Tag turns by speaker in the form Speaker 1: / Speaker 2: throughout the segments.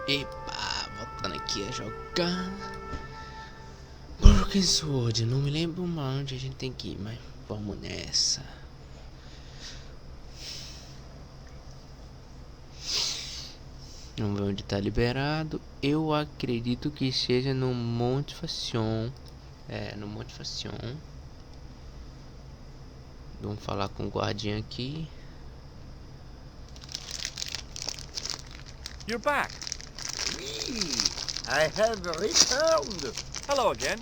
Speaker 1: Epa, voltando aqui a jogar Broken Sword. Não me lembro mais onde a gente tem que ir, mas vamos nessa. Vamos ver onde tá liberado. Eu acredito que seja no Monte Fashion. É, no Monte Fashion. Vamos falar com o guardinha aqui.
Speaker 2: You're back.
Speaker 3: Oui, I have returned.
Speaker 2: Hello again.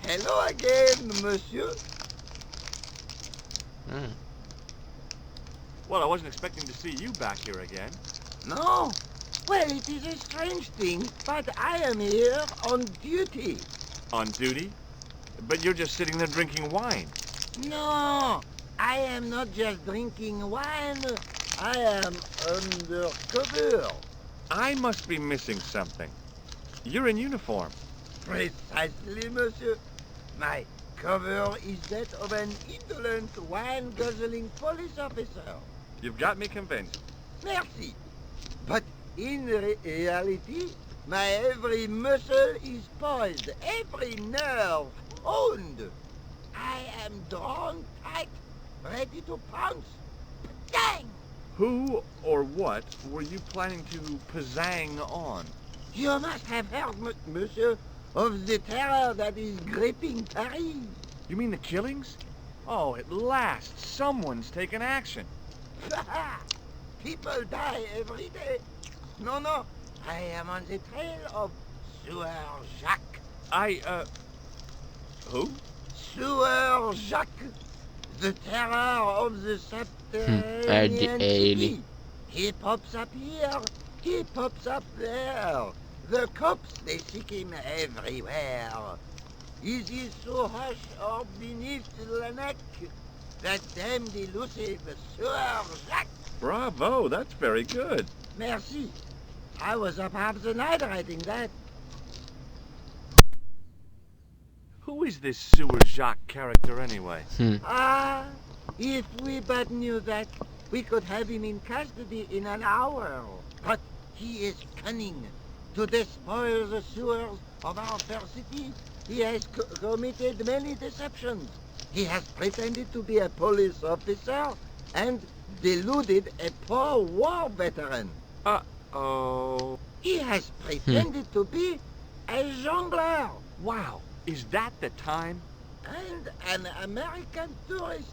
Speaker 3: Hello again, monsieur.
Speaker 2: Well, I wasn't expecting to see you back here again.
Speaker 3: No? Well, it is a strange thing, but I am here on duty.
Speaker 2: On duty? But you're just sitting there drinking wine.
Speaker 3: No, I am not just drinking wine. I am undercover.
Speaker 2: I must be missing something. You're in uniform.
Speaker 3: Precisely, monsieur. My cover is that of an indolent, wine-guzzling police officer.
Speaker 2: You've got me convinced.
Speaker 3: Merci. But in reality, my every muscle is poised, every nerve honed. I am drawn tight, ready to pounce. Dang!
Speaker 2: Who or what were you planning to pizzang on?
Speaker 3: You must have heard, monsieur, of the terror that is gripping Paris.
Speaker 2: You mean the killings? Oh, at last, someone's taken action.
Speaker 3: People die every day. No, I am on the trail of Sewer Jacques.
Speaker 2: Who?
Speaker 3: Sewer Jacques, the terror of the subterranean city. He pops up here, he pops up there. The cops, they seek him everywhere. Is he so hush or beneath the neck? That damned elusive Sewer Jacques.
Speaker 2: Bravo, that's very good.
Speaker 3: Merci. I was up half the night writing that.
Speaker 2: Who is this Sewer Jacques character anyway?
Speaker 3: Ah, if we but knew that, we could have him in custody in an hour. But he is cunning. To despoil the sewers of our fair city, he has committed many deceptions. He has pretended to be a police officer and deluded a poor war veteran.
Speaker 2: Uh-oh.
Speaker 3: He has pretended to be a jongleur.
Speaker 2: Wow, is that the time?
Speaker 3: And an American tourist.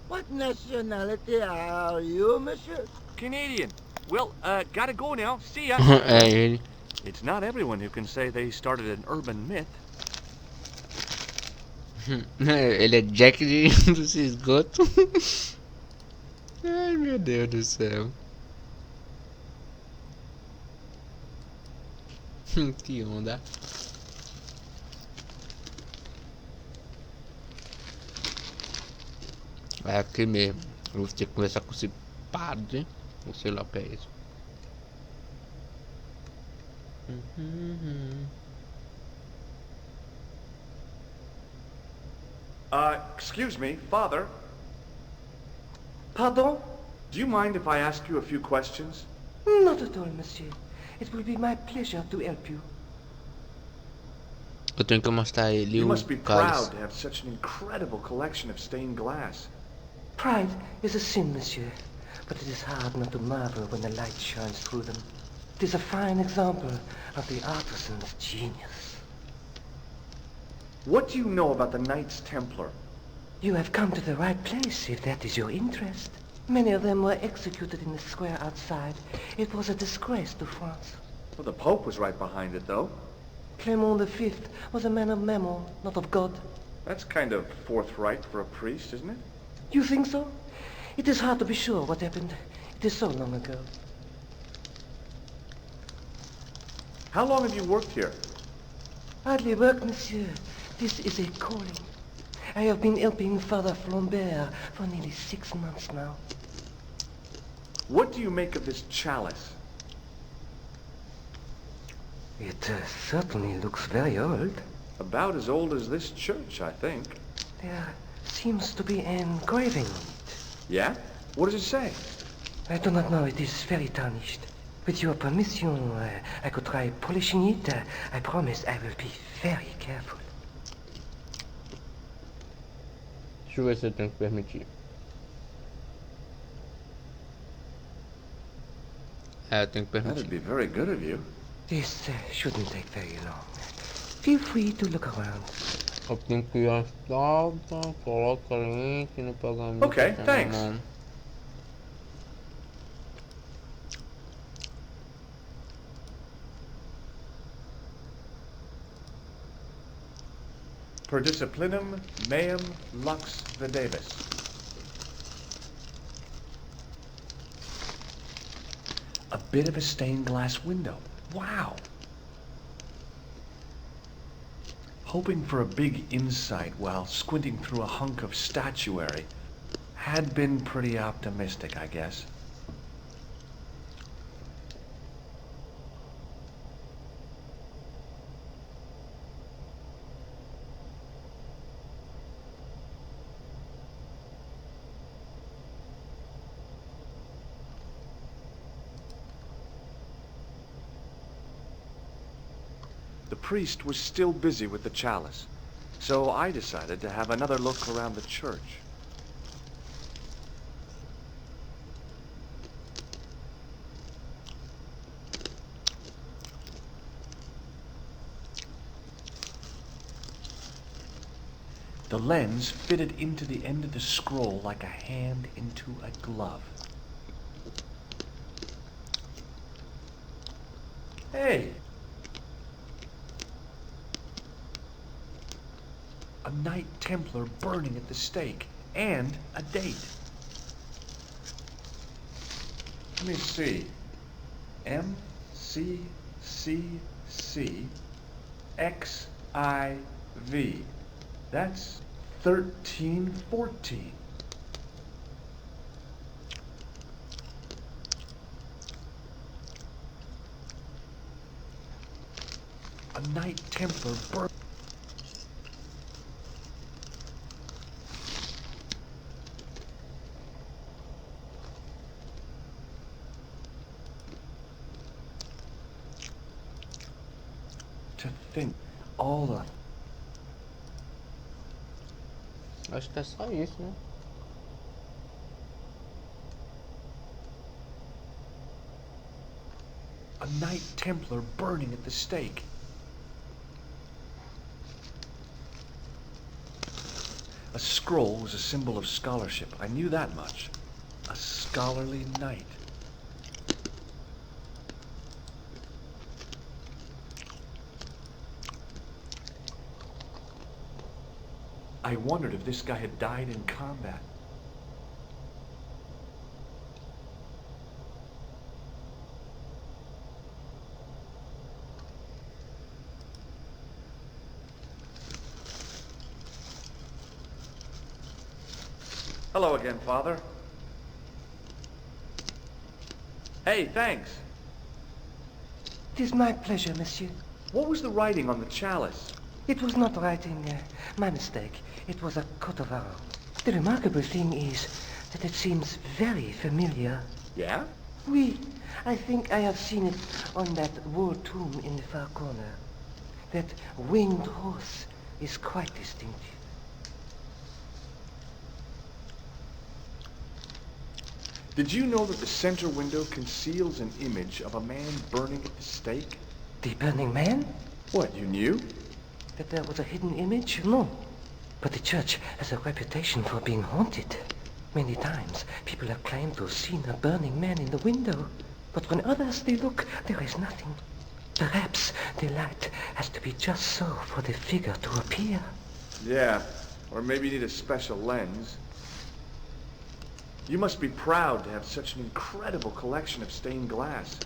Speaker 3: What nationality are you, monsieur?
Speaker 2: Canadian. Well, gotta go now. See ya.
Speaker 1: É ele.
Speaker 2: It's not everyone who can say they started an urban myth.
Speaker 1: Ele é Jack dos esgotos. Ai, meu Deus do céu. Que onda. É aqui mesmo. Eu vou ter que conversar com esse padre. Ou sei lá o que é isso.
Speaker 2: Excuse me, Father.
Speaker 4: Pardon?
Speaker 2: Do you mind if I ask you a few questions?
Speaker 4: Not at all, monsieur. It will be my pleasure to help you.
Speaker 1: Eu tenho que mostrar ele
Speaker 2: You
Speaker 1: o
Speaker 2: must be
Speaker 1: cálice.
Speaker 2: proud to have such an incredible collection of stained glass.
Speaker 4: Pride is a sin, monsieur. But it is hard not to marvel when the light shines through them. It is a fine example of the artisan's genius.
Speaker 2: What do you know about the Knights Templar?
Speaker 4: You have come to the right place, if that is your interest. Many of them were executed in the square outside. It was a disgrace to France.
Speaker 2: Well, the Pope was right behind it, though.
Speaker 4: Clement V was a man of mammon, not of God.
Speaker 2: That's kind of forthright for a priest, isn't it?
Speaker 4: You think so? It is hard to be sure what happened. It is so long ago.
Speaker 2: How long have you worked here?
Speaker 4: Hardly work, monsieur. This is a calling. I have been helping Father Flambert for nearly 6 months now.
Speaker 2: What do you make of this chalice?
Speaker 4: It certainly looks very old.
Speaker 2: About as old as this church, I think.
Speaker 4: There seems to be an engraving on it.
Speaker 2: Yeah? What does it say?
Speaker 4: I do not know. It is very tarnished. With your permission, I could try polishing it. I promise I will be very careful.
Speaker 1: Deixa eu ver se eu tenho que permitir. É, eu tenho que permitir.
Speaker 2: That'd be very good of you.
Speaker 4: This shouldn't take very long. Feel free to look around.
Speaker 1: Eu tenho que ir à estrada, coloca link no pagamento.
Speaker 2: Okay, thanks. Per disciplinum meum lux videvis. A bit of a stained glass window. Wow. Hoping for a big insight while squinting through a hunk of statuary had been pretty optimistic, I guess. The priest was still busy with the chalice, so I decided to have another look around the church. The lens fitted into the end of the scroll like a hand into a glove. Hey! A Knight Templar burning at the stake, and a date. Let me see. MCCC-XIV. That's 1314. A Knight Templar burning. To think all the...
Speaker 1: Acho que é só isso, né?
Speaker 2: A Knight Templar burning at the stake. A scroll was a symbol of scholarship. I knew that much. A scholarly knight. I wondered if this guy had died in combat. Hello again, Father. Hey, thanks.
Speaker 4: It is my pleasure, monsieur.
Speaker 2: What was the writing on the chalice?
Speaker 4: It was not writing, my mistake. It was a coat of arms. The remarkable thing is that it seems very familiar.
Speaker 2: Yeah?
Speaker 4: Oui, I think I have seen it on that wall tomb in the far corner. That winged horse is quite distinctive.
Speaker 2: Did you know that the center window conceals an image of a man burning at the stake?
Speaker 4: The burning man?
Speaker 2: What, you knew?
Speaker 4: That there was a hidden image? No. But the church has a reputation for being haunted. Many times, people have claimed to have seen a burning man in the window. But when others they look, there is nothing. Perhaps the light has to be just so for the figure to appear.
Speaker 2: Yeah, or maybe you need a special lens. You must be proud to have such an incredible collection of stained glass.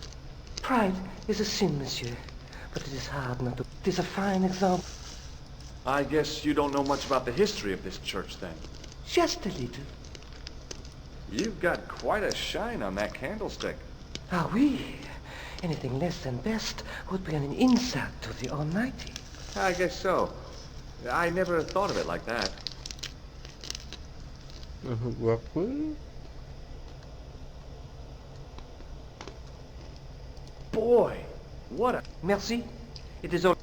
Speaker 4: Pride is a sin, monsieur. But it is hard not to... It is a fine example.
Speaker 2: I guess you don't know much about the history of this church, then.
Speaker 4: Just a little.
Speaker 2: You've got quite a shine on that candlestick.
Speaker 4: Ah, oui. Anything less than best would be an insult to the Almighty.
Speaker 2: I guess so. I never thought of it like that. boy, what a...
Speaker 4: Merci. It is all...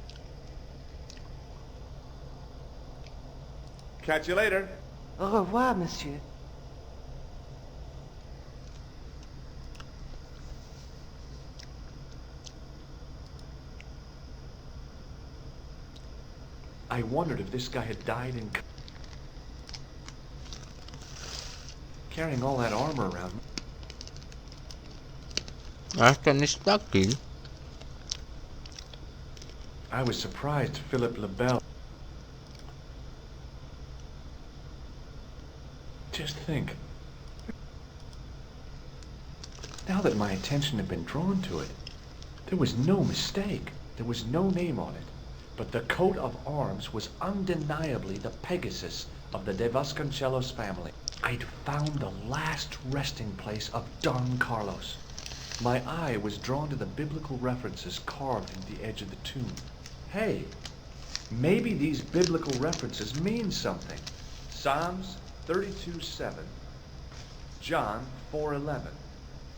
Speaker 2: Catch you later.
Speaker 4: Au revoir, monsieur.
Speaker 2: I wondered if this guy had died in... carrying all that armor around.
Speaker 1: Acho que é nesse daqui.
Speaker 2: I was surprised Philip Lebel... Just think. Now that my attention had been drawn to it, there was no mistake. There was no name on it. But the coat of arms was undeniably the Pegasus of the De Vasconcelos family. I'd found the last resting place of Don Carlos. My eye was drawn to the biblical references carved into the edge of the tomb. Hey, maybe these biblical references mean something. Psalms 32:7, John 4:11,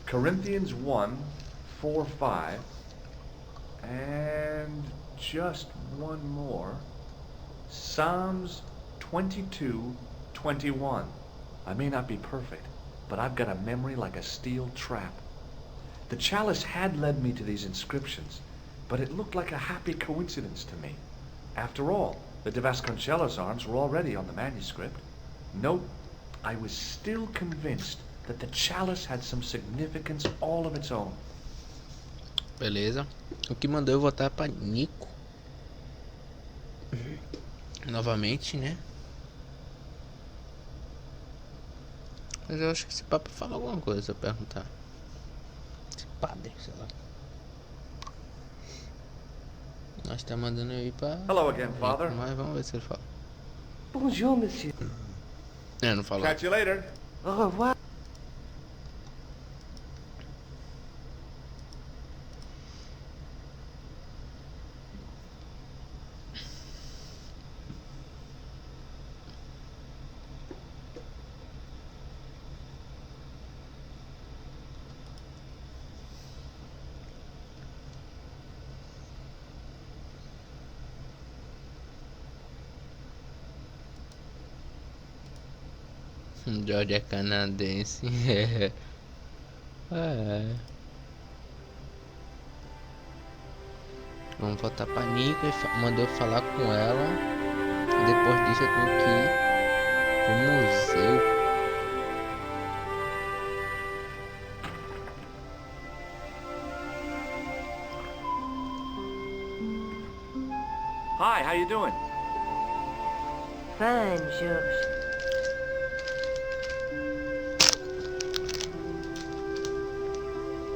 Speaker 2: Corinthians 1:4-5, and just one more, Psalms 22:21. I may not be perfect, but I've got a memory like a steel trap. The chalice had led me to these inscriptions, but it looked like a happy coincidence to me. After all, the De Vasconcelos arms were already on the manuscript. Nope, I was still convinced that the chalice had some significance all of its own.
Speaker 1: Beleza. O que mandou eu votar pra Nico. Novamente, né? Mas eu acho que esse papo fala alguma coisa se eu perguntar. Esse padre, sei lá. Nós tá mandando eu ir pra...
Speaker 2: Hello again, Father.
Speaker 1: Mas vamos ver se ele fala.
Speaker 4: Bonjour, monsieur.
Speaker 1: É, não falou.
Speaker 2: Catch you later.
Speaker 4: Au revoir.
Speaker 1: George é canadense. É. Vamos voltar pra Nico e mandou eu falar com ela. Depois disso eu tenho que ir pro museu.
Speaker 2: Hi, how you doing?
Speaker 5: Fine, George.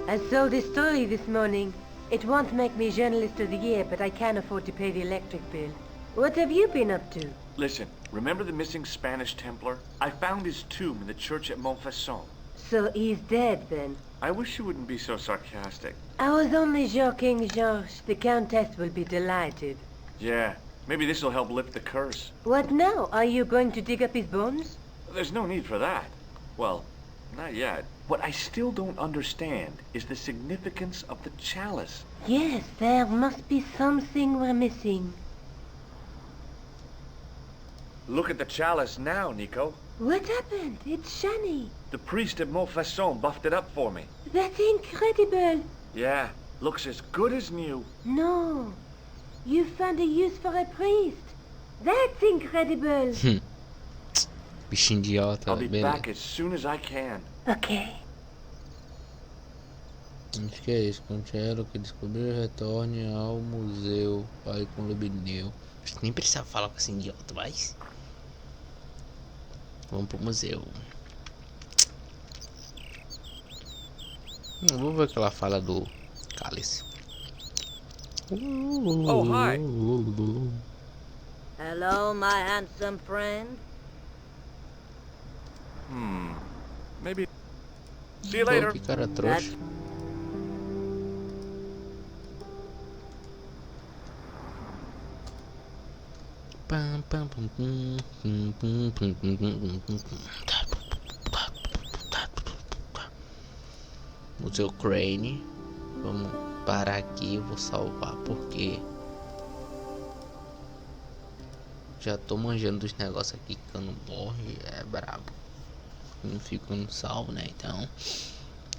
Speaker 5: I sold a story this morning. It won't make me Journalist of the Year, but I can't afford to pay the electric bill. What have you been up to?
Speaker 2: Listen, remember the missing Spanish Templar? I found his tomb in the church at Montfaucon.
Speaker 5: So he's dead, then?
Speaker 2: I wish you wouldn't be so sarcastic.
Speaker 5: I was only joking, Georges. The Countess will be delighted.
Speaker 2: Yeah, maybe this will help lift the curse.
Speaker 5: What now? Are you going to dig up his bones?
Speaker 2: There's no need for that. Well, not yet. What I still don't understand is the significance of the chalice.
Speaker 5: Yes, there must be something we're missing.
Speaker 2: Look at the chalice now, Nico.
Speaker 5: What happened? It's shiny.
Speaker 2: The priest at Montfaucon buffed it up for me.
Speaker 5: That's incredible.
Speaker 2: Yeah, looks as good as new.
Speaker 5: No. You found a use for a priest. That's incredible.
Speaker 1: Bichinho idiota,
Speaker 2: I'll be
Speaker 1: beleza.
Speaker 2: back as soon as I can.
Speaker 5: Okay.
Speaker 1: Acho que é isso. Conte ela que descobriu, retorne ao museu. Fale com o Lubineu. Acho que nem precisava falar com esse idiota, mas... Vamos pro museu. Vou ver o que ela fala do cálice.
Speaker 2: Oh, hi.
Speaker 5: Hello, my handsome friend.
Speaker 2: Maybe... See you
Speaker 1: Pô,
Speaker 2: later.
Speaker 1: que cara trouxa. Pam, pam, pum, pum, pum, pum, pum, pum, pum, pum, pum. Museu Crane. Vamos parar aqui, eu vou salvar porque já tô manjando dos negócios aqui que eu não morro, é brabo. Não fico no salvo, né? Então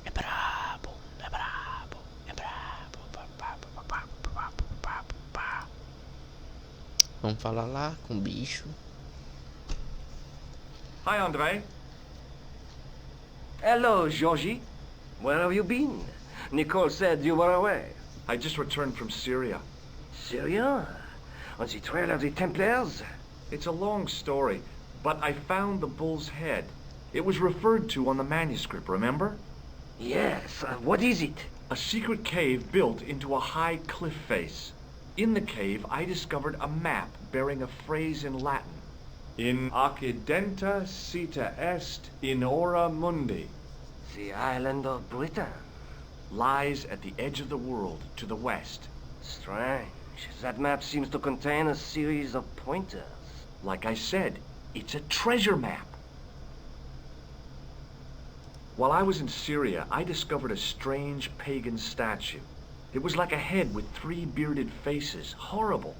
Speaker 1: é brabo, é brabo, é brabo. Vamos falar lá com o bicho.
Speaker 2: Hi, Andre.
Speaker 4: Hello, Georgie. Where have you been? Nicole said you were away.
Speaker 2: I just returned from Syria.
Speaker 4: Syria? On the trail of the Templars?
Speaker 2: It's a long story, but I found the bull's head. It was referred to on the manuscript, remember?
Speaker 4: Yes. What is it?
Speaker 2: A secret cave built into a high cliff face. In the cave, I discovered a map bearing a phrase in Latin. In accidenta cita est in ora mundi.
Speaker 4: The island of Britain.
Speaker 2: Lies at the edge of the world, to the west.
Speaker 4: Strange. That map seems to contain a series of pointers.
Speaker 2: Like I said, it's a treasure map. While I was in Syria, I discovered a strange pagan statue. It was like a head with 3 bearded faces. Horrible.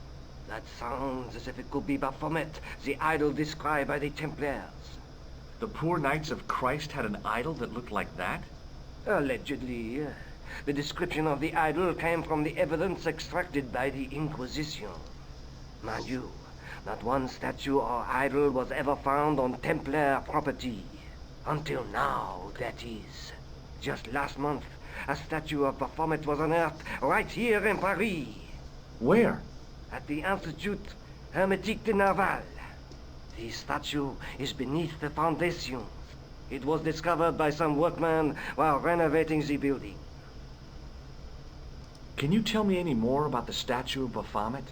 Speaker 4: That sounds as if it could be Baphomet, the idol described by the Templars.
Speaker 2: The poor Knights of Christ had an idol that looked like that?
Speaker 4: Allegedly. The description of the idol came from the evidence extracted by the Inquisition. Mind you, not one statue or idol was ever found on Templar property. Until now, that is. Just last month, a statue of Baphomet was unearthed right here in Paris.
Speaker 2: Where?
Speaker 4: At the Institut Hermétique de Naval. The statue is beneath the foundations. It was discovered by some workmen while renovating the building.
Speaker 2: Can you tell me any more about the statue of Baphomet?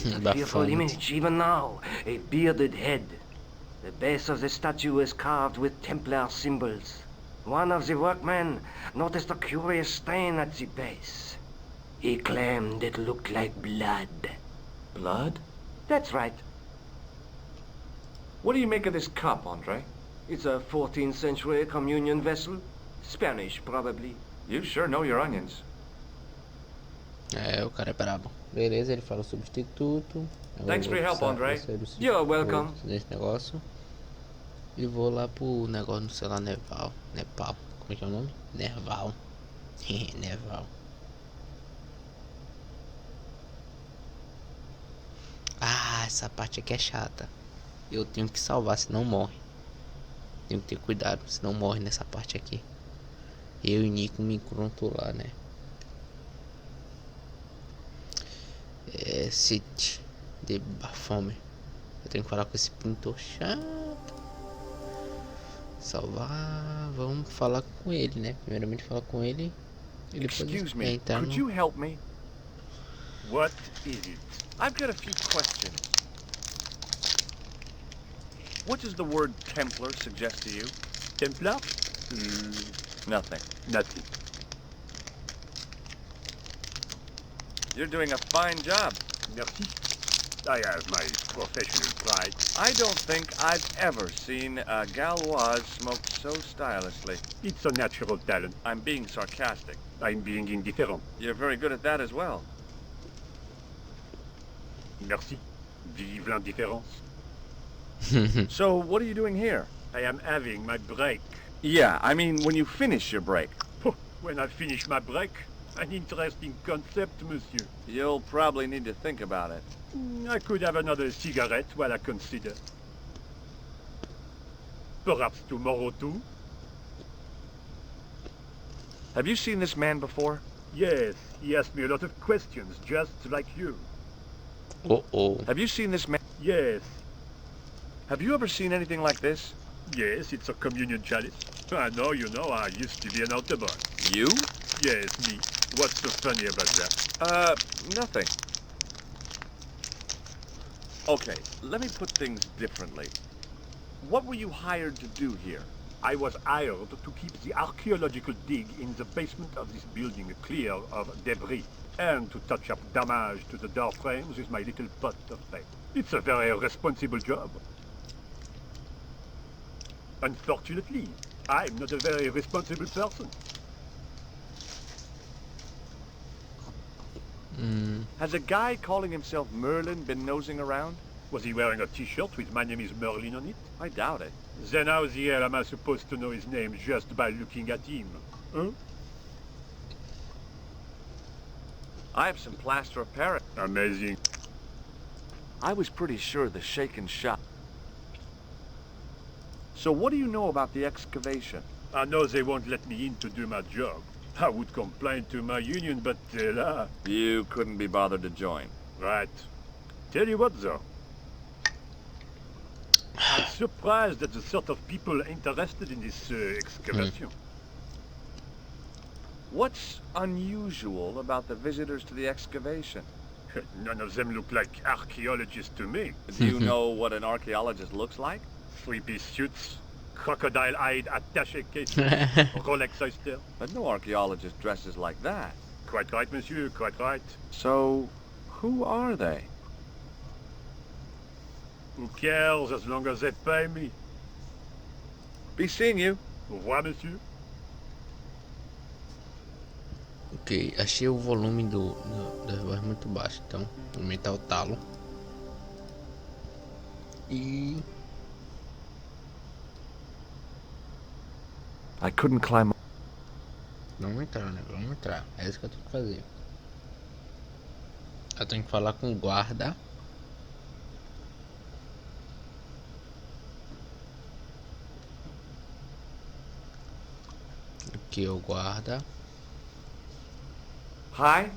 Speaker 4: A fearful image, even now. A bearded head. The base of the statue is carved with Templar symbols. One of the workmen noticed a curious stain at the base. He claimed it looked like blood.
Speaker 2: Blood?
Speaker 4: That's right.
Speaker 2: What do you make of this cup, Andre?
Speaker 4: It's a 14th century communion vessel. Spanish, probably.
Speaker 2: You sure know your onions.
Speaker 1: É, o cara é brabo. Beleza, ele fala o substituto.
Speaker 2: Thanks for your help, Andre.
Speaker 4: You're welcome.
Speaker 1: Nesse negócio. E vou lá pro negócio, sei lá, Nepal. Como é que é o nome? Nerval. Nerval. Ah, essa parte aqui é chata. Eu tenho que salvar, senão morre. Tenho que ter cuidado, senão morre nessa parte aqui. Eu e Nico me encontro lá, né? É City de Baphomet. Eu tenho que falar com esse pintor chato. Salvar. Vamos falar com ele, né? Primeiramente falar com ele. E depois
Speaker 2: Excuse me, could you help me?
Speaker 6: What is it?
Speaker 2: I've got a few questions. What does the word Templar suggest to you?
Speaker 6: Templar?
Speaker 2: Nothing.
Speaker 6: Nothing.
Speaker 2: You're doing a fine job.
Speaker 6: Merci. I have my professional pride.
Speaker 2: I don't think I've ever seen a Gauloise smoke so stylishly.
Speaker 6: It's a natural talent.
Speaker 2: I'm being sarcastic.
Speaker 6: I'm being indifferent.
Speaker 2: You're very good at that as well.
Speaker 6: Merci. Vive l'indifférence.
Speaker 2: So, what are you doing here?
Speaker 6: I am having my break.
Speaker 2: Yeah, I mean, when you finish your break.
Speaker 6: When I finish my break, an interesting concept, monsieur.
Speaker 2: You'll probably need to think about it.
Speaker 6: I could have another cigarette while I consider. Perhaps tomorrow too?
Speaker 2: Have you seen this man before?
Speaker 6: Yes, he asked me a lot of questions, just like you.
Speaker 2: Have you seen this man?
Speaker 6: Yes.
Speaker 2: Have you ever seen anything like this?
Speaker 6: Yes, it's a communion chalice. I know, you know, I used to be an altar boy.
Speaker 2: You?
Speaker 6: Yes, me. What's so funny about that?
Speaker 2: Nothing. Okay, let me put things differently. What were you hired to do here?
Speaker 6: I was hired to keep the archaeological dig in the basement of this building clear of debris, and to touch up damage to the door frames with my little pot of paint. It's a very responsible job. Unfortunately, I'm not a very responsible person.
Speaker 2: Has a guy calling himself Merlin been nosing around?
Speaker 6: Was he wearing a t-shirt with "My name is Merlin" on it?
Speaker 2: I doubt it.
Speaker 6: Then how the hell am I supposed to know his name just by looking at him? Huh?
Speaker 2: I have some plaster of Paris.
Speaker 6: Amazing.
Speaker 2: I was pretty sure the shaken shop. So what do you know about the excavation?
Speaker 6: I know they won't let me in to do my job. I would complain to my union, but
Speaker 2: You couldn't be bothered to join.
Speaker 6: right. Tell you what, though. I'm surprised at the sort of people interested in this excavation.
Speaker 2: What's unusual about the visitors to the excavation?
Speaker 6: None of them look like archaeologists to me.
Speaker 2: Do you know what an archaeologist looks like?
Speaker 6: Three-piece suits, crocodile-eyed attaché cases, Rolex oyster.
Speaker 2: But no archaeologist dresses like that.
Speaker 6: Quite right, monsieur, quite right.
Speaker 2: So, who are they?
Speaker 6: Who cares as long as they pay me?
Speaker 2: Be seeing you.
Speaker 6: Au revoir, monsieur.
Speaker 1: Ok, achei o volume das vozes muito baixo, então vou aumentar o talo. E
Speaker 2: I couldn't climb.
Speaker 1: vamos entrar, né? Vamos entrar. É isso que eu tenho que fazer. Eu tenho que falar com o guarda. Aqui é o guarda.
Speaker 2: Hi?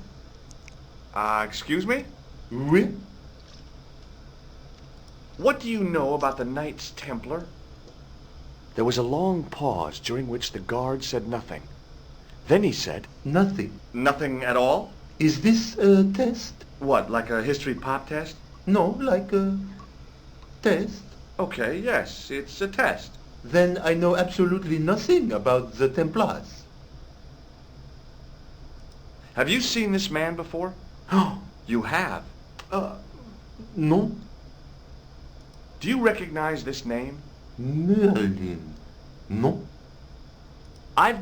Speaker 2: Excuse me?
Speaker 7: Oui?
Speaker 2: What do you know about the Knights Templar? There was a long pause during which the guard said nothing. Then he said,
Speaker 7: Nothing.
Speaker 2: nothing at all?
Speaker 7: Is this a test?
Speaker 2: What, like a history pop test?
Speaker 7: No, like a test.
Speaker 2: Okay, yes, it's a test.
Speaker 7: Then I know absolutely nothing about the Templars.
Speaker 2: Have you seen this man before?
Speaker 7: Oh,
Speaker 2: You have.
Speaker 7: no.
Speaker 2: Do you recognize this name?
Speaker 7: Merlin. No.
Speaker 2: I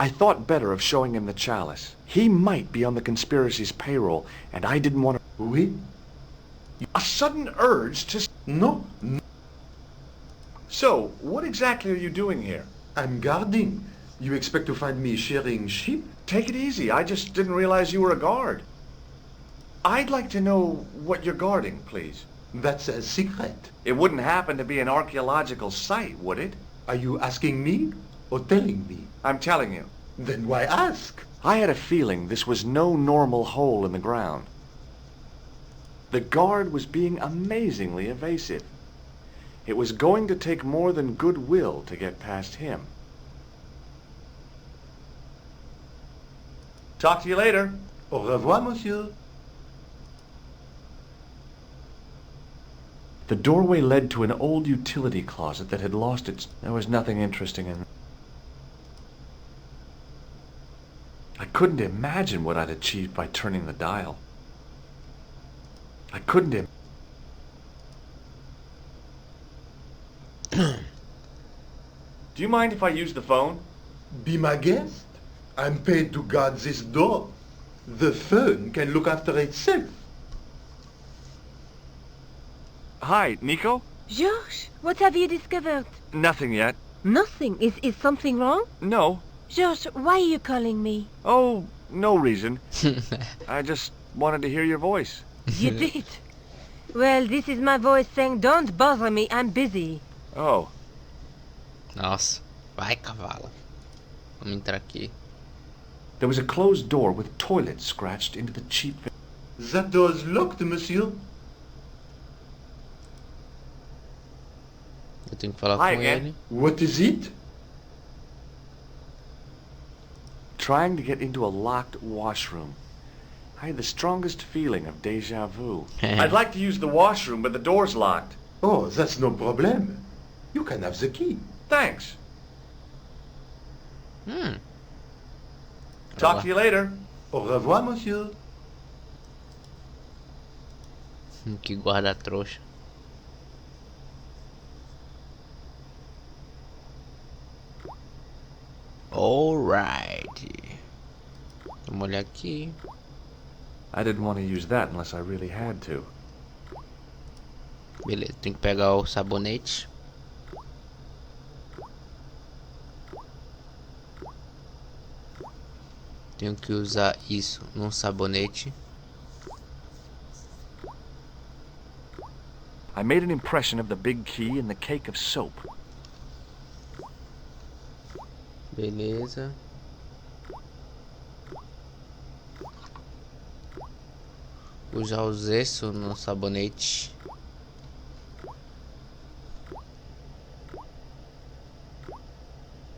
Speaker 2: thought better of showing him the chalice. He might be on the conspiracy's payroll, and I didn't want to...
Speaker 7: Oui?
Speaker 2: A sudden urge to...
Speaker 7: No.
Speaker 2: So, what exactly are you doing here?
Speaker 7: I'm guarding. You expect to find me shearing sheep?
Speaker 2: Take it easy. I just didn't realize you were a guard. I'd like to know what you're guarding, please.
Speaker 7: That's a secret.
Speaker 2: It wouldn't happen to be an archaeological site, would it?
Speaker 7: Are you asking me or telling me?
Speaker 2: I'm telling you.
Speaker 7: Then why ask?
Speaker 2: I had a feeling this was no normal hole in the ground. The guard was being amazingly evasive. It was going to take more than goodwill to get past him. Talk to you later.
Speaker 7: Au revoir, monsieur.
Speaker 2: The doorway led to an old utility closet that had lost its... There was nothing interesting in it. I couldn't imagine what I'd achieved by turning the dial. I couldn't Do you mind if I use the phone?
Speaker 7: Be my guest. I'm paid to guard this door. The phone can look after itself.
Speaker 2: Hi, Nico?
Speaker 5: Georges, what have you discovered?
Speaker 2: Nothing yet.
Speaker 5: Nothing. Is something wrong?
Speaker 2: No.
Speaker 5: Georges, why are you calling me?
Speaker 2: Oh, no reason. I just wanted to hear your voice.
Speaker 5: You did. Well, this is my voice saying, don't bother me, I'm busy.
Speaker 2: Oh.
Speaker 1: Nossa, vai cavalo. Vamos entrar aqui.
Speaker 2: There was a closed door with toilet scratched into the cheap...
Speaker 7: That door's locked, monsieur.
Speaker 1: Eu tenho que falar
Speaker 2: Hi
Speaker 1: com
Speaker 2: again.
Speaker 1: ele.
Speaker 7: What is it?
Speaker 2: Trying to get into a locked washroom. I had the strongest feeling of déjà vu. I'd like to use the washroom, but the door's locked.
Speaker 7: Oh, that's no problem. You can have the key.
Speaker 2: Thanks. Talk to you later.
Speaker 7: Au revoir, monsieur.
Speaker 1: Que guarda trouxa. Alright. Vamos olhar aqui.
Speaker 2: I didn't want to use that unless I really had to.
Speaker 1: Beleza, tem que pegar o sabonete. Tenho que usar isso num sabonete.
Speaker 2: I made an impression of the big key in the cake of soap.
Speaker 1: Beleza. Usar os isso no sabonete.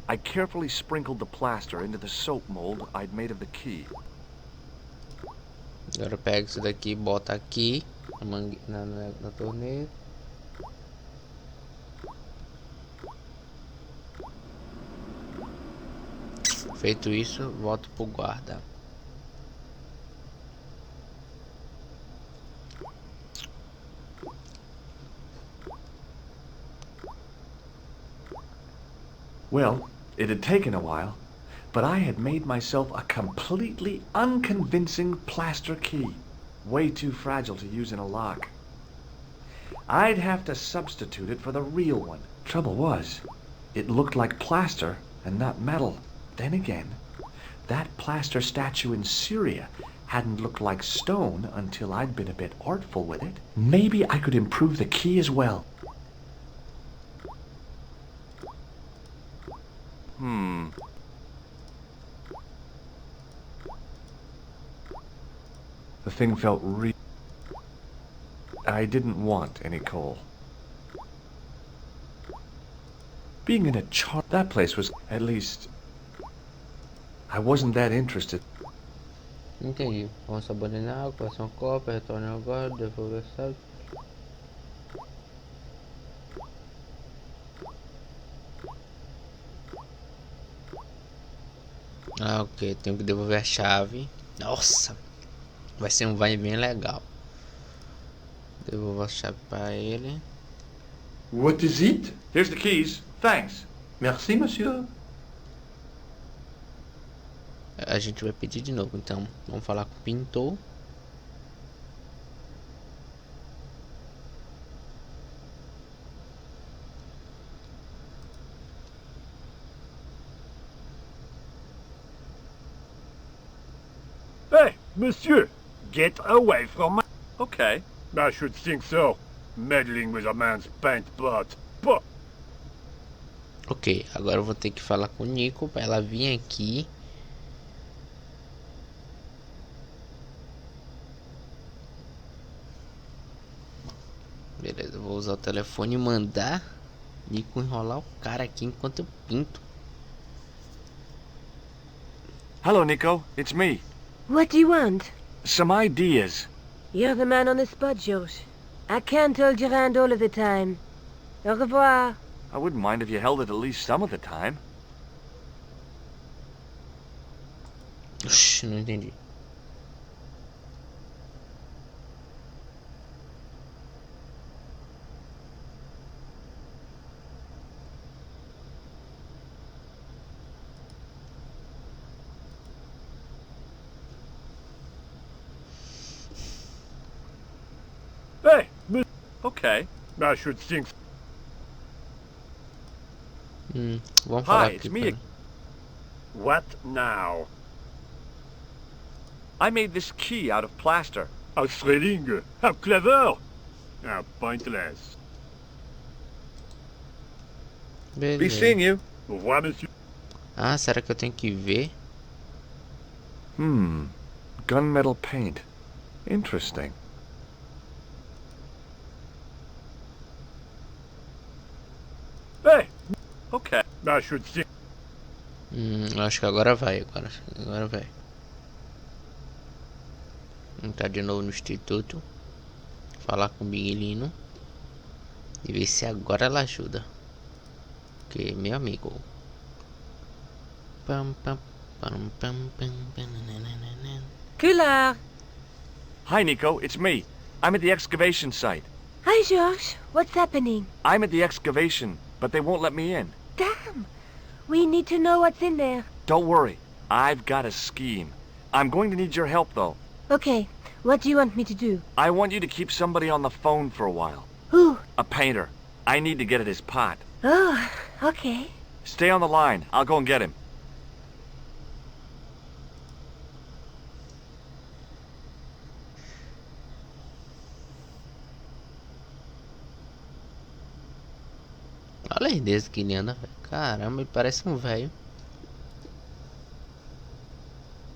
Speaker 2: I carefully sprinkled the plaster into the soap mold I'd made of the key.
Speaker 1: Agora pega isso daqui e bota aqui na torneira. Feito isso, volto pro guarda.
Speaker 2: Well, it had taken a while, but I had made myself a completely unconvincing plaster key, way too fragile to use in a lock. I'd have to substitute it for the real one. Trouble was, it looked like plaster and not metal. Then again, that plaster statue in Syria hadn't looked like stone until I'd been a bit artful with it. Maybe I could improve the key as well. The thing felt real. I didn't want any coal. Being in a that place was, at least, I wasn't that interested.
Speaker 1: Entendi. Vamos sabonear, coração copa, retorne agora, devolver sabe. Ah, ok, tenho que devolver a chave. Nossa, vai ser um vai bem legal. Devolvo a chave para ele.
Speaker 7: What is it?
Speaker 2: Here's the keys. Thanks.
Speaker 7: Merci, monsieur.
Speaker 1: A gente vai pedir de novo, então vamos falar com o pintor.
Speaker 6: Hey, monsieur! Get away from my...
Speaker 2: Okay.
Speaker 6: I should think so. Meddling with a man's paint pot. Puh!
Speaker 1: Ok, agora eu vou ter que falar com o Nico para ela vir aqui. Beleza, eu vou usar o telefone e mandar Nico enrolar o cara aqui enquanto eu pinto.
Speaker 2: Hello, Nico. It's me.
Speaker 5: What do you want?
Speaker 2: Some ideas.
Speaker 5: You're the man on the spud yacht. I can't hold your hand all of the time. Au revoir.
Speaker 2: I wouldn't mind if you held it at least some of the time.
Speaker 1: Oxi, não entendi.
Speaker 6: Hey,
Speaker 2: Okay.
Speaker 6: I should think...
Speaker 1: Vamos falar
Speaker 2: Hi,
Speaker 1: aqui.
Speaker 2: it's me.
Speaker 1: Pra...
Speaker 6: What now?
Speaker 2: I made this key out of plaster.
Speaker 6: How thrilling! How clever! How pointless.
Speaker 2: Be
Speaker 1: Beleza.
Speaker 2: seeing you.
Speaker 6: Au revoir, monsieur.
Speaker 1: Ah, será que eu tenho que ver?
Speaker 2: Gunmetal paint. Interesting.
Speaker 6: Hey,
Speaker 2: Okay.
Speaker 6: I should think...
Speaker 1: Acho que agora vai. Agora vai. Entrar de novo no instituto. Falar com o Miguelino. E ver se agora ela ajuda. Porque, meu amigo.
Speaker 5: Coulard.
Speaker 2: Hi, Nico. It's me. I'm at the excavation site.
Speaker 5: Hi, Georges. What's happening?
Speaker 2: I'm at the excavation, but they won't let me in.
Speaker 5: Damn. We need to know what's in there.
Speaker 2: Don't worry. I've got a scheme. I'm going to need your help, though.
Speaker 5: Okay, what do you want me to do?
Speaker 8: I want you to keep somebody on the phone for a while.
Speaker 5: Who?
Speaker 8: A painter. I need to get at his pot.
Speaker 5: Oh, okay.
Speaker 8: Stay on the line. I'll go and get him.
Speaker 1: Olha a lerdeza que ele anda, velho. Caramba, ele parece um velho.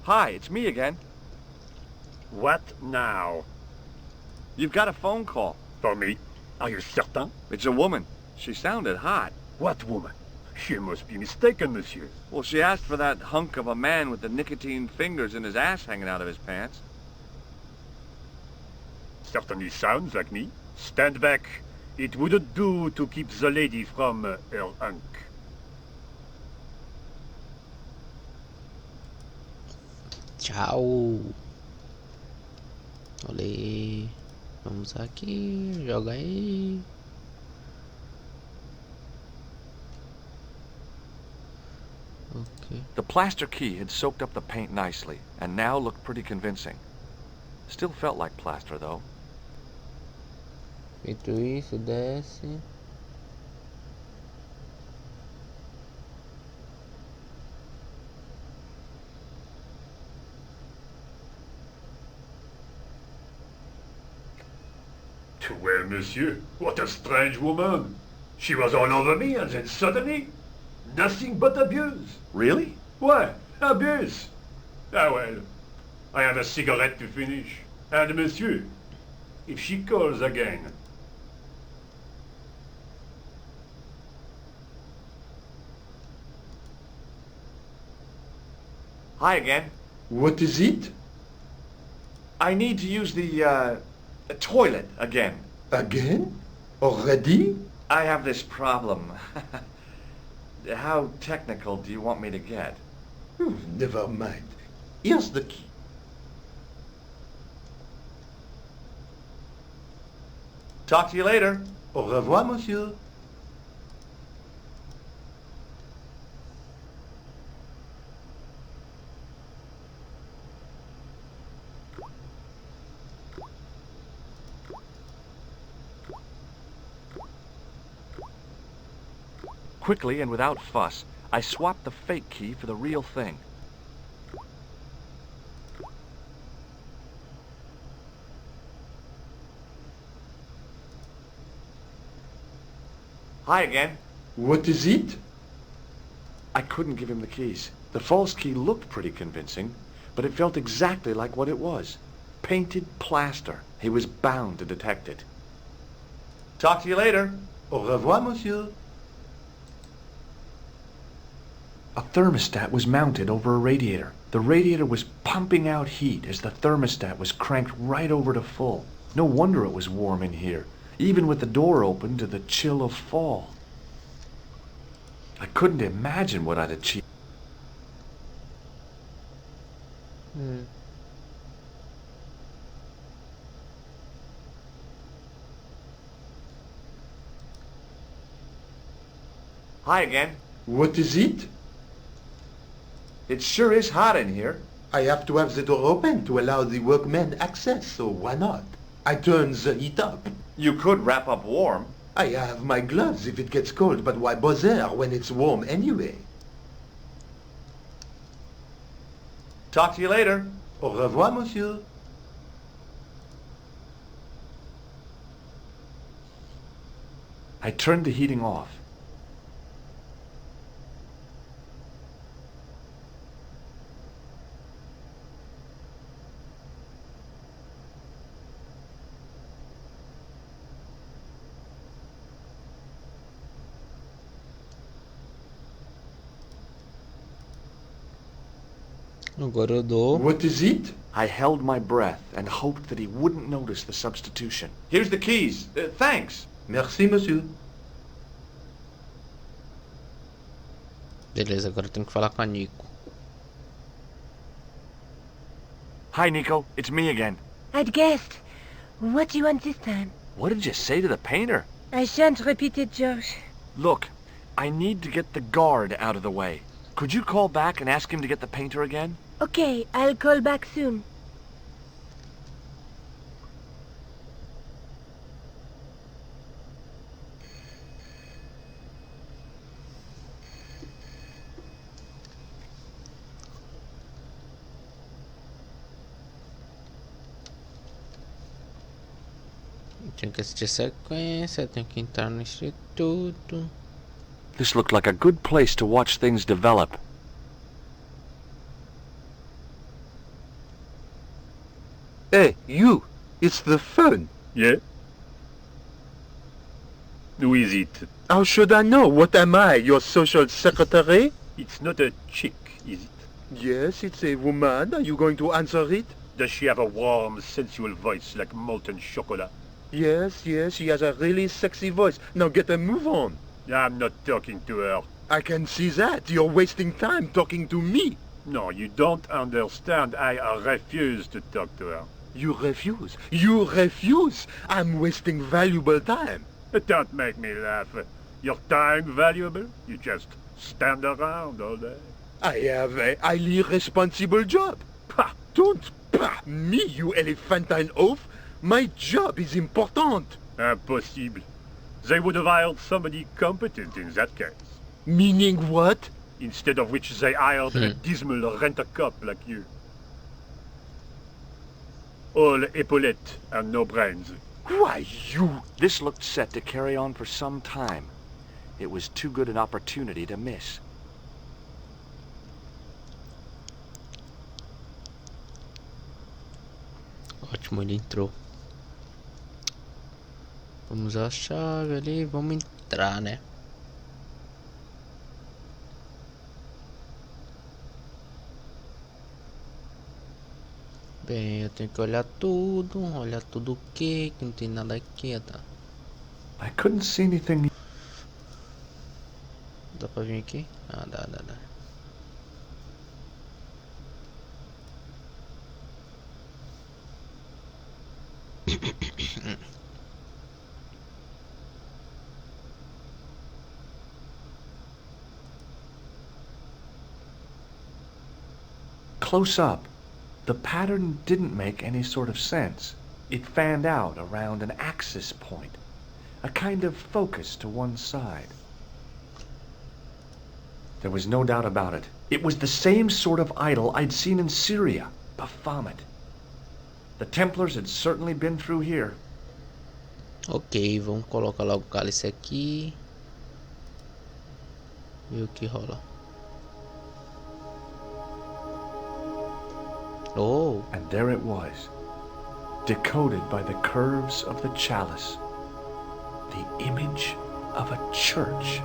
Speaker 8: Hi, it's me again.
Speaker 6: What now?
Speaker 8: You've got a phone call.
Speaker 6: For me? Are you certain?
Speaker 8: It's a woman. She sounded hot.
Speaker 6: What woman? She must be mistaken, monsieur.
Speaker 8: Well, she asked for that hunk of a man with the nicotine fingers in his ass hanging out of his pants.
Speaker 6: Certainly sounds like me. Stand back. It wouldn't do to keep the lady from her hunk.
Speaker 1: Tchau. Olha aí. Vamos aqui. Joga aí. Okay.
Speaker 8: The plaster key had soaked up the paint nicely, and now looked pretty convincing. Still felt like plaster, though.
Speaker 1: Feito isso, desce.
Speaker 6: Well, monsieur, what a strange woman. She was all over me, and then suddenly, nothing but abuse.
Speaker 8: Really?
Speaker 6: Why, abuse. Ah well, I have a cigarette to finish. And monsieur, if she calls again...
Speaker 8: Hi again.
Speaker 7: What is it?
Speaker 8: I need to use the toilet again.
Speaker 7: Again? Already?
Speaker 8: I have this problem. How technical do you want me to get?
Speaker 7: Never mind. Here's the key.
Speaker 8: Talk to you later.
Speaker 7: Au revoir, monsieur.
Speaker 8: Quickly and without fuss, I swapped the fake key for the real thing. Hi again.
Speaker 7: What is it?
Speaker 8: I couldn't give him the keys. The false key looked pretty convincing, but it felt exactly like what it was. Painted plaster. He was bound to detect it. Talk to you later.
Speaker 7: Au revoir, monsieur.
Speaker 2: A thermostat was mounted over a radiator. The radiator was pumping out heat as the thermostat was cranked right over to full. No wonder it was warm in here, even with the door open to the chill of fall. I couldn't imagine what I'd achieved.
Speaker 8: Hi again.
Speaker 7: What is it?
Speaker 8: It sure is hot in here.
Speaker 7: I have to have the door open to allow the workmen access, so why not? I turn the heat up.
Speaker 8: You could wrap up warm.
Speaker 7: I have my gloves if it gets cold, but why bother when it's warm anyway?
Speaker 8: Talk to you later.
Speaker 7: Au revoir, monsieur.
Speaker 2: I turned the heating off.
Speaker 1: Agora eu dou.
Speaker 7: What is it?
Speaker 2: I held my breath and hoped that he wouldn't notice the substitution.
Speaker 8: Here's the keys. Thanks.
Speaker 7: Merci, monsieur.
Speaker 1: Beleza, agora eu tenho que falar com a Nico.
Speaker 8: Hi, Nico. It's me again.
Speaker 5: I'd guessed. What do you want this time?
Speaker 8: What did you say to the painter?
Speaker 5: I shan't repeat it, George.
Speaker 8: Look, I need to get the guard out of the way. Could you call back and ask him to get the painter again?
Speaker 5: Okay, I'll call back soon.
Speaker 1: Tenho que assistir a sequência, tenho que entrar no instituto.
Speaker 8: This looked like a good place to watch things develop.
Speaker 7: Hey, you! It's the phone.
Speaker 6: Yeah? Who is it?
Speaker 7: How should I know? What am I, your social secretary?
Speaker 6: It's not a chick, is it?
Speaker 7: Yes, it's a woman. Are you going to answer it?
Speaker 6: Does she have a warm, sensual voice like molten chocolate?
Speaker 7: Yes, she has a really sexy voice. Now get a move on.
Speaker 6: I'm not talking to her.
Speaker 7: I can see that. You're wasting time talking to me.
Speaker 6: No, you don't understand. I refuse to talk to her.
Speaker 7: You refuse. You refuse. I'm wasting valuable time.
Speaker 6: Don't make me laugh. Your time valuable? You just stand around all day.
Speaker 7: I have a highly responsible job. Pah, don't pah me, you elephantine oaf. My job is important.
Speaker 6: Impossible. They would have hired somebody competent in that case.
Speaker 7: Meaning what?
Speaker 6: Instead of which they hired a dismal rent-a-cop like you. All epaulettes and no brains.
Speaker 7: Why, you...
Speaker 8: This looked set to carry on for some time. It was too good an opportunity to miss.
Speaker 1: Ótimo, ele entrou. Vamos usar a chave ali, vamos entrar, né? Bem, eu tenho que olhar tudo o que não tem nada aqui, tá?
Speaker 2: I couldn't see anything.
Speaker 1: Dá pra vir aqui? Ah, dá.
Speaker 2: Close up, the pattern didn't make any sort of sense. It fanned out around an axis point, a kind of focus to one side. There was no doubt about it. It was the same sort of idol I'd seen in Syria, Baphomet. The Templars had certainly been through here.
Speaker 1: Ok, vamos colocar logo o cálice aqui. E o que rola? Oh!
Speaker 2: And there it was, decoded by the curves of the chalice, the image of a church.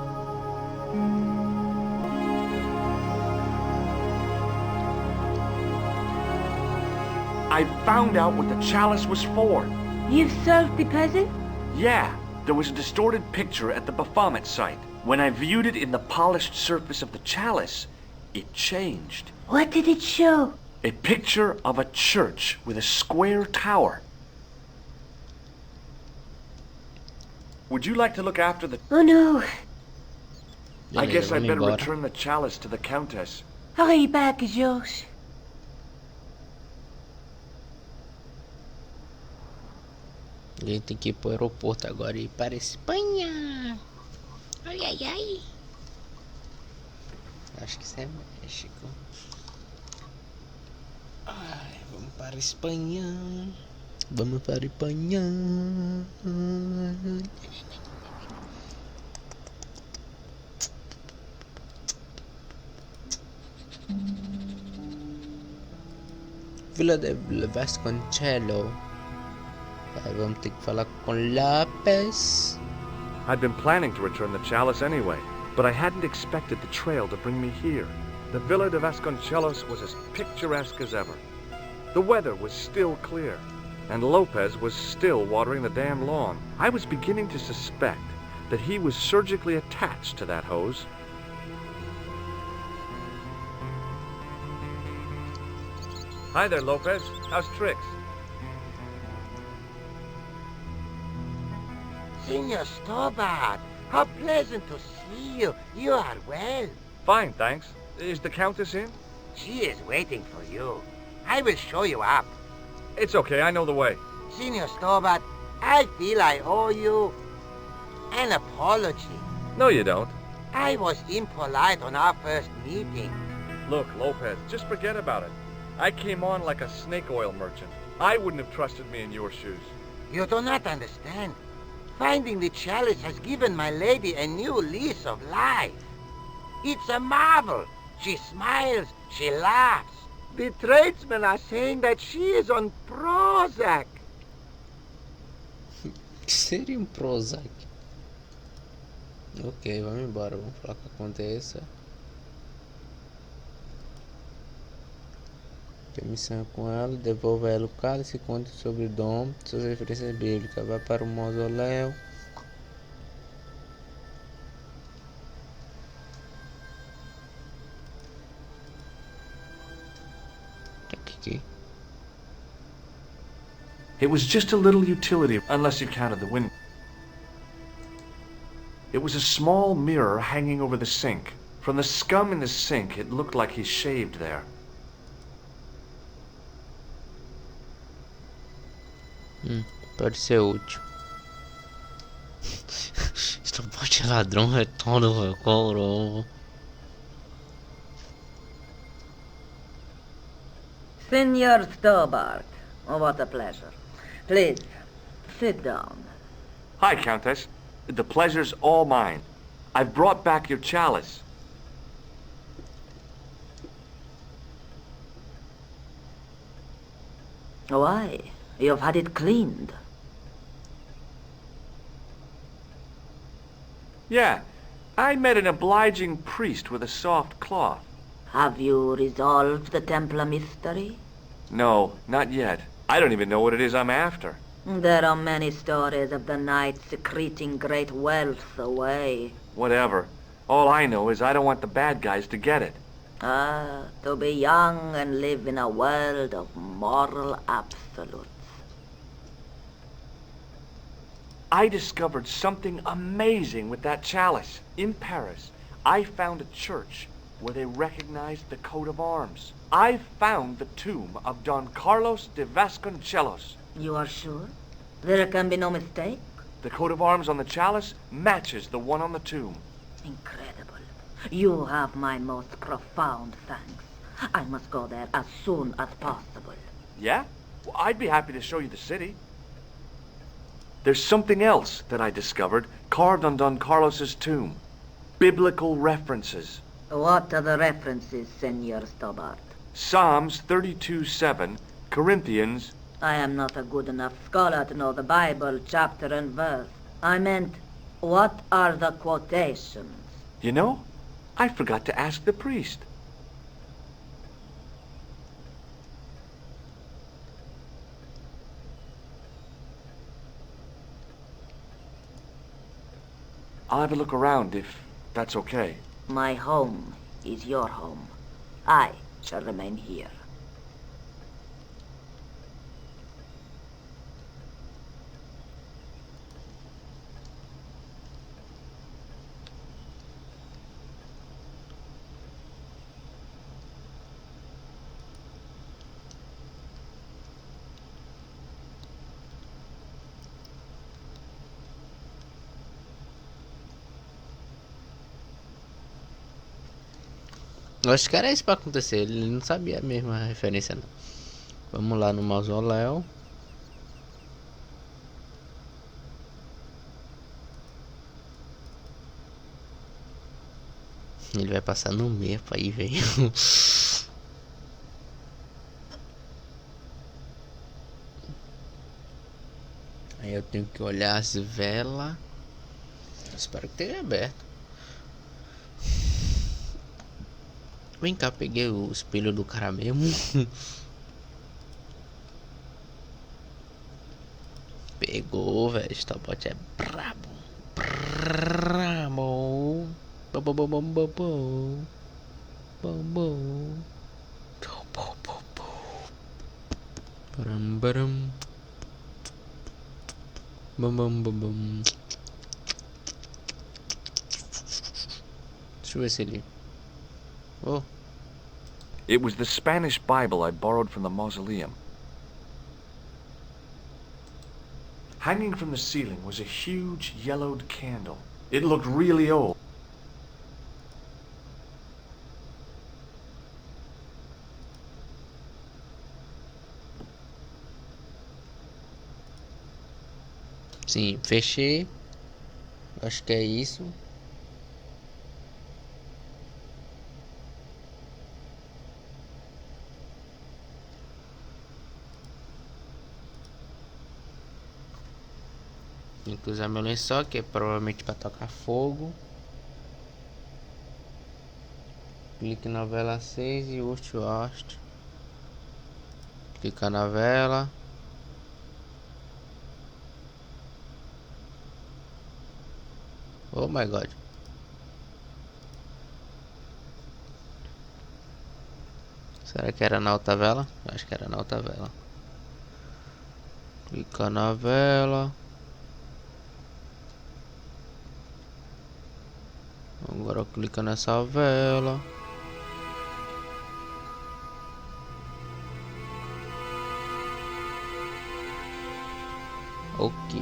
Speaker 2: I found out what the chalice was for.
Speaker 5: You've solved the puzzle?
Speaker 8: Yeah, there was a distorted picture at the Baphomet site. When I viewed it in the polished surface of the chalice, it changed.
Speaker 5: What did it show?
Speaker 8: A picture of a church with a square tower. Would you like to look after the...
Speaker 5: Oh no.
Speaker 8: I guess I'd better
Speaker 1: embora.
Speaker 8: return the chalice to the Countess.
Speaker 5: Hurry back, George.
Speaker 1: A gente tem que ir pro aeroporto agora e ir para a Espanha. Ai. Acho que isso é México. Ai, vamos para a Espanha. Vamos para a Espanha. Vila de Vasconcelos. Aí vamos ter que falar com Lopes.
Speaker 8: I'd been planning to return the chalice anyway, but I hadn't expected the trail to bring me here. The Villa de Vasconcelos was as picturesque as ever. The weather was still clear, and Lopez was still watering the damn lawn. I was beginning to suspect that he was surgically attached to that hose. Hi there, Lopez. How's tricks?
Speaker 3: Senor Stobart, how pleasant to see you. You are well.
Speaker 8: Fine, thanks. Is the Countess in?
Speaker 3: She is waiting for you. I will show you up.
Speaker 8: It's okay, I know the way.
Speaker 3: Senor Stobart, I feel I owe you an apology.
Speaker 8: No, you don't.
Speaker 3: I was impolite on our first meeting.
Speaker 8: Look, Lopez, just forget about it. I came on like a snake oil merchant. I wouldn't have trusted me in your shoes.
Speaker 3: You do not understand. Finding the chalice has given my lady a new lease of life. It's a marvel. She smiles, she laughs. The tradesmen are saying that she is on Prozac.
Speaker 1: Que seria um Prozac? Ok, vamos embora. Vamos falar o que aconteça. Tem missão com ela. Devolva ela o cálice. Conte sobre o dom. Suas referências bíblicas. Vai para o mausoléu. Aqui.
Speaker 8: It was just a little utility, unless you counted the window. It was a small mirror hanging over the sink. From the scum in the sink, it looked like he shaved there.
Speaker 1: Pode ser útil. Estopate ladrão retorna o recoro.
Speaker 9: Senor Stobart, oh, what a pleasure. Please, sit down.
Speaker 8: Hi, Countess. The pleasure's all mine. I've brought back your chalice.
Speaker 9: Why? You've had it cleaned.
Speaker 8: Yeah, I met an obliging priest with a soft cloth.
Speaker 9: Have you resolved the Templar mystery?
Speaker 8: No, not yet. I don't even know what it is I'm after.
Speaker 9: There are many stories of the knights secreting great wealth away.
Speaker 8: Whatever. All I know is I don't want the bad guys to get it.
Speaker 9: Ah, to be young and live in a world of moral absolutes.
Speaker 8: I discovered something amazing with that chalice. In Paris, I found a church where they recognized the coat of arms. I found the tomb of Don Carlos de Vasconcelos.
Speaker 9: You are sure? There can be no mistake?
Speaker 8: The coat of arms on the chalice matches the one on the tomb.
Speaker 9: Incredible. You have my most profound thanks. I must go there as soon as possible.
Speaker 8: Yeah? Well, I'd be happy to show you the city. There's something else that I discovered carved on Don Carlos's tomb. Biblical references.
Speaker 9: What are the references, Senor Stobart?
Speaker 8: Psalms 32:7, Corinthians.
Speaker 9: I am not a good enough scholar to know the Bible chapter and verse. I meant, what are the quotations?
Speaker 8: You know, I forgot to ask the priest. I'll have a look around if that's okay.
Speaker 9: My home is your home. I shall remain here.
Speaker 1: Eu acho que era isso pra acontecer. Ele não sabia mesmo a referência, não. Vamos lá no mausoléu. Ele vai passar no mapa aí, velho. Aí eu tenho que olhar as velas. Espero que tenha aberto. Vem cá, peguei o espelho do cara mesmo. Pegou, velho. Esta bot é brabo. Brabo. Baram, baram. Bam, bam, bam, bam. Deixa eu ver se ele... Oh.
Speaker 8: It was the Spanish Bible I borrowed from the mausoleum. Hanging from the ceiling was a huge yellowed candle. It looked really old.
Speaker 1: Sim, fechei. Acho que é isso. Tem que usar meu lençol, que é provavelmente para tocar fogo. Clique na vela 6 e Ust. Clica na vela. Oh my god. Será que era na outra vela? Acho que era na outra vela. Clica na vela. Agora clica nessa vela. Ok.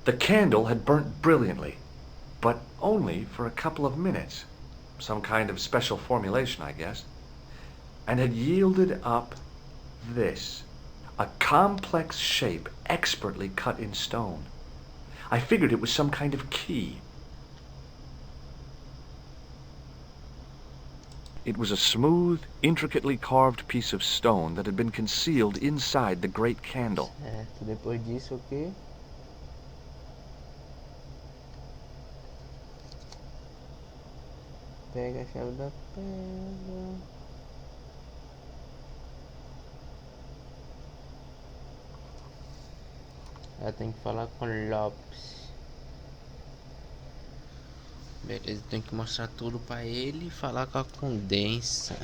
Speaker 2: The candle had burnt brilliantly, but only for a couple of minutes. Some kind of special formulation, I guess. And had yielded up this. A complex shape expertly cut in stone. I figured it was some kind of key. It was a smooth, intricately carved piece of stone that had been concealed inside the great candle.
Speaker 1: Certo, depois disso o quê? Pega a chave da pedra. Ela tem que falar com Lopes. Beleza, tem que mostrar tudo pra ele e falar com a condensa.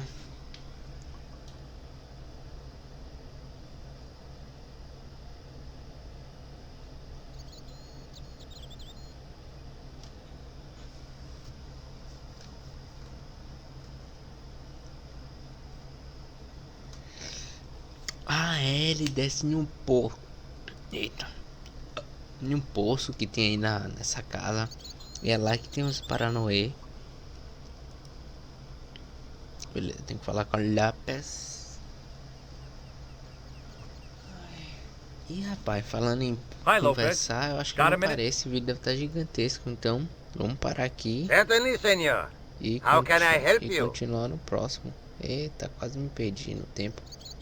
Speaker 1: Ah, é, ele desce em um poço. Eita. Em um poço que tem aí nessa casa. E é lá que tem uns paranoê. Beleza, tem que falar com a Lopes. Ih, rapaz, falando em conversar, eu acho que não parei. Esse vídeo deve estar gigantesco. Então, vamos parar aqui.
Speaker 3: Certainly, senor.
Speaker 1: E
Speaker 3: How can I help you?
Speaker 1: continuar no próximo. Eita, quase me perdi no tempo.